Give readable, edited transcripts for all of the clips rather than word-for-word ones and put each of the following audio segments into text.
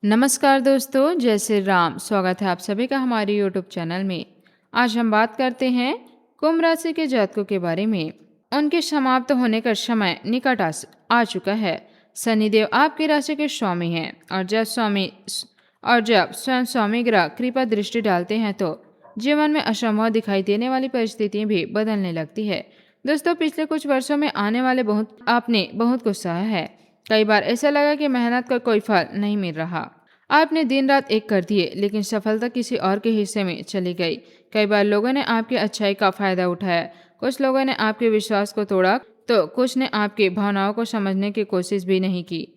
नमस्कार दोस्तों, जय श्री राम। स्वागत है आप सभी का हमारे यूट्यूब चैनल में। आज हम बात करते हैं कुंभ राशि के जातकों के बारे में। उनके समाप्त होने का समय निकट आ चुका है। शनिदेव आपकी राशि के स्वामी हैं और जब स्वयं स्वामी ग्रह कृपा दृष्टि डालते हैं तो जीवन में असंभव दिखाई देने वाली परिस्थितियां भी बदलने लगती है। दोस्तों, पिछले कुछ वर्षों में आने वाले आपने बहुत कुछ सहा है। कई बार ऐसा लगा कि मेहनत का कोई फल नहीं मिल रहा। आपने दिन रात एक कर दिए, लेकिन सफलता किसी और के हिस्से में चली गई। कई बार लोगों ने आपकी अच्छाई का फायदा उठाया। कुछ लोगों ने आपके विश्वास को तोड़ा तो कुछ ने आपकी भावनाओं को समझने की कोशिश भी नहीं की।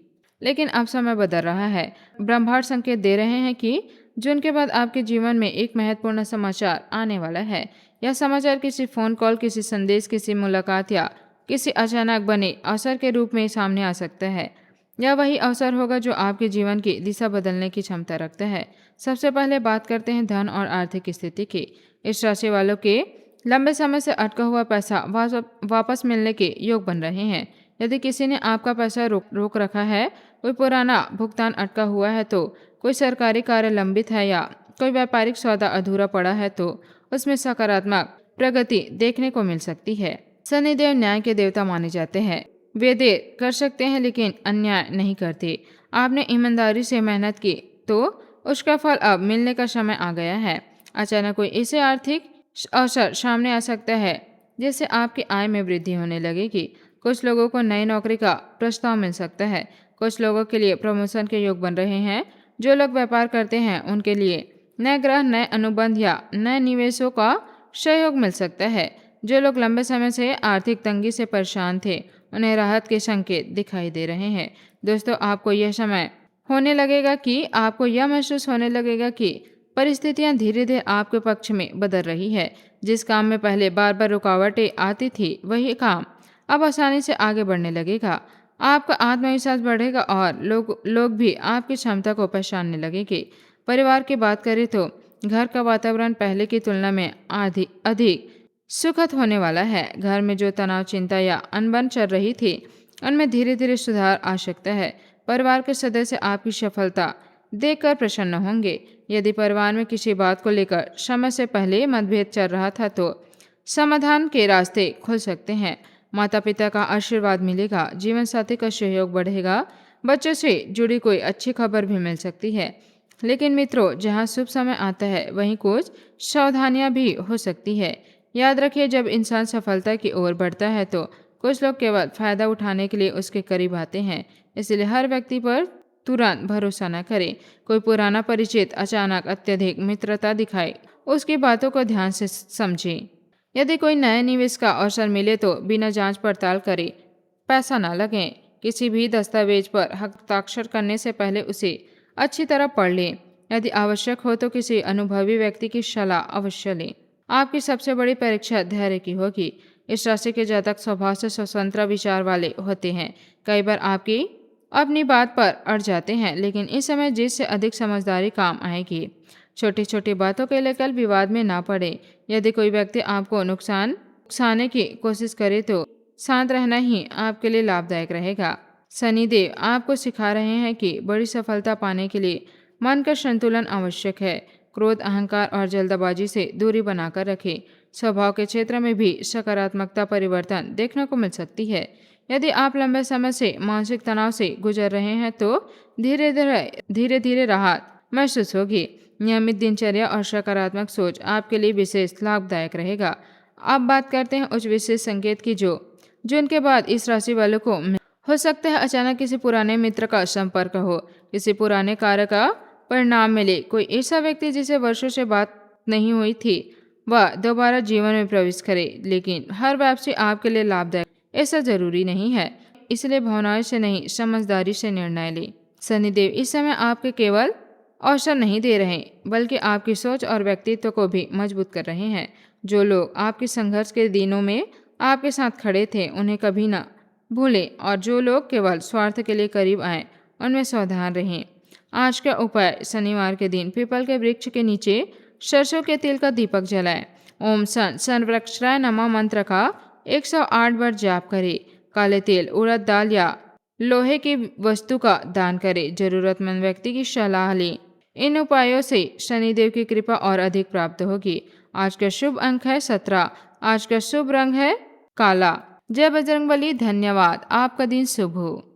लेकिन अब समय बदल रहा है। ब्रह्मांड संकेत दे रहे हैं कि जून के बाद आपके जीवन में एक महत्वपूर्ण समाचार आने वाला है। यह समाचार किसी फोन कॉल, किसी संदेश, किसी मुलाकात या किसी अचानक बने अवसर के रूप में सामने आ सकता है। यह वही अवसर होगा जो आपके जीवन की दिशा बदलने की क्षमता रखता है। सबसे पहले बात करते हैं धन और आर्थिक स्थिति की। इस राशि वालों के लंबे समय से अटका हुआ पैसा वापस मिलने के योग बन रहे हैं। यदि किसी ने आपका पैसा रोक रखा है, कोई पुराना भुगतान अटका हुआ है, तो कोई सरकारी कार्य लंबित है या कोई व्यापारिक सौदा अधूरा पड़ा है, तो उसमें सकारात्मक प्रगति देखने को मिल सकती है। शनिदेव न्याय के देवता माने जाते हैं। वे देर कर सकते हैं लेकिन अन्याय नहीं करते। आपने ईमानदारी से मेहनत की तो उसका फल अब मिलने का समय आ गया है। अचानक कोई ऐसे आर्थिक अवसर सामने आ सकता है जिससे आपकी आय में वृद्धि होने लगेगी। कुछ लोगों को नई नौकरी का प्रस्ताव मिल सकता है। कुछ लोगों के लिए प्रमोशन के योग बन रहे हैं। जो लोग व्यापार करते हैं उनके लिए नए ग्रह, नए अनुबंध या नए निवेशों का सहयोग मिल सकता है। जो लोग लंबे समय से आर्थिक तंगी से परेशान थे, उन्हें राहत के संकेत दिखाई दे रहे हैं। दोस्तों, आपको यह महसूस होने लगेगा कि परिस्थितियां धीरे धीरे आपके पक्ष में बदल रही है। जिस काम में पहले बार बार रुकावटें आती थी, वही काम अब आसानी से आगे बढ़ने लगेगा। आपका आत्मविश्वास बढ़ेगा और लोग भी आपकी क्षमता को पहचानने लगेंगे। परिवार की बात करें तो घर का वातावरण पहले की तुलना में अधिक सुखद होने वाला है। घर में जो तनाव, चिंता या अनबन चल रही थी, उनमें धीरे धीरे सुधार आ सकता है। परिवार के सदस्य आपकी सफलता देखकर प्रसन्न होंगे। यदि परिवार में किसी बात को लेकर समय से पहले मतभेद चल रहा था, तो समाधान के रास्ते खुल सकते हैं। माता पिता का आशीर्वाद मिलेगा। जीवन साथी का सहयोग बढ़ेगा। बच्चों से जुड़ी कोई अच्छी खबर भी मिल सकती है। लेकिन मित्रों, जहाँ शुभ समय आता है, वहीं कुछ सावधानियां भी हो सकती है। याद रखिए, जब इंसान सफलता की ओर बढ़ता है तो कुछ लोग केवल फायदा उठाने के लिए उसके करीब आते हैं। इसलिए हर व्यक्ति पर तुरंत भरोसा न करें। कोई पुराना परिचित अचानक अत्यधिक मित्रता दिखाए, उसकी बातों को ध्यान से समझें। यदि कोई नए निवेश का अवसर मिले तो बिना जांच पड़ताल करे पैसा न लगें। किसी भी दस्तावेज पर हस्ताक्षर करने से पहले उसे अच्छी तरह पढ़ लें। यदि आवश्यक हो तो किसी अनुभवी व्यक्ति की सलाह अवश्य लें। आपकी सबसे बड़ी परीक्षा धैर्य की होगी। इस राशि के जातक स्वभाव से स्वतंत्र विचार वाले होते हैं। कई बार आपकी अपनी बात पर अड़ जाते हैं, लेकिन इस समय जिससे अधिक समझदारी काम आएगी। छोटी छोटी बातों के लेकर विवाद में ना पड़े। यदि कोई व्यक्ति आपको नुकसाने की कोशिश करे तो शांत रहना ही आपके लिए लाभदायक रहेगा। शनिदेव आपको सिखा रहे हैं कि बड़ी सफलता पाने के लिए मन का संतुलन आवश्यक है। क्रोध, अहंकार और जल्दबाजी से दूरी बनाकर रखें। स्वभाव के क्षेत्र में भी सकारात्मकता परिवर्तन देखने को मिल सकती है। यदि आप लंबे समय से मानसिक तनाव से गुजर रहे हैं तो धीरे धीरे राहत महसूस होगी। नियमित दिनचर्या और सकारात्मक सोच आपके लिए विशेष लाभदायक रहेगा। अब बात करते हैं उस विशेष संकेत की जो जून के बाद इस राशि वालों को हो सकता है अचानक किसी पुराने मित्र का संपर्क हो, किसी पुराने कार्य का परिणाम मिले। कोई ऐसा व्यक्ति जिसे वर्षों से बात नहीं हुई थी, वह दोबारा जीवन में प्रवेश करे। लेकिन हर वापसी आपके लिए लाभदायक ऐसा जरूरी नहीं है। इसलिए भावनाओं से नहीं, समझदारी से निर्णय लें। शनिदेव इस समय आपके केवल अवसर नहीं दे रहे, बल्कि आपकी सोच और व्यक्तित्व को भी मजबूत कर रहे हैं। जो लोग आपके संघर्ष के दिनों में आपके साथ खड़े थे, उन्हें कभी ना भूलें, और जो लोग केवल स्वार्थ के लिए करीब आए, उनमें सावधान रहें। आज का उपाय: शनिवार के दिन पीपल के वृक्ष के नीचे सरसों के तेल का दीपक जलाएं। ओम संवृक्षाय नमः मंत्र का 108 बार जाप करें। काले तिल, उड़द दाल या लोहे की वस्तु का दान करें, जरूरतमंद व्यक्ति की सलाह लें। इन उपायों से शनिदेव की कृपा और अधिक प्राप्त होगी। आज का शुभ अंक है 17। आज का शुभ रंग है काला। जय बजरंगबली। धन्यवाद। आपका दिन शुभ हो।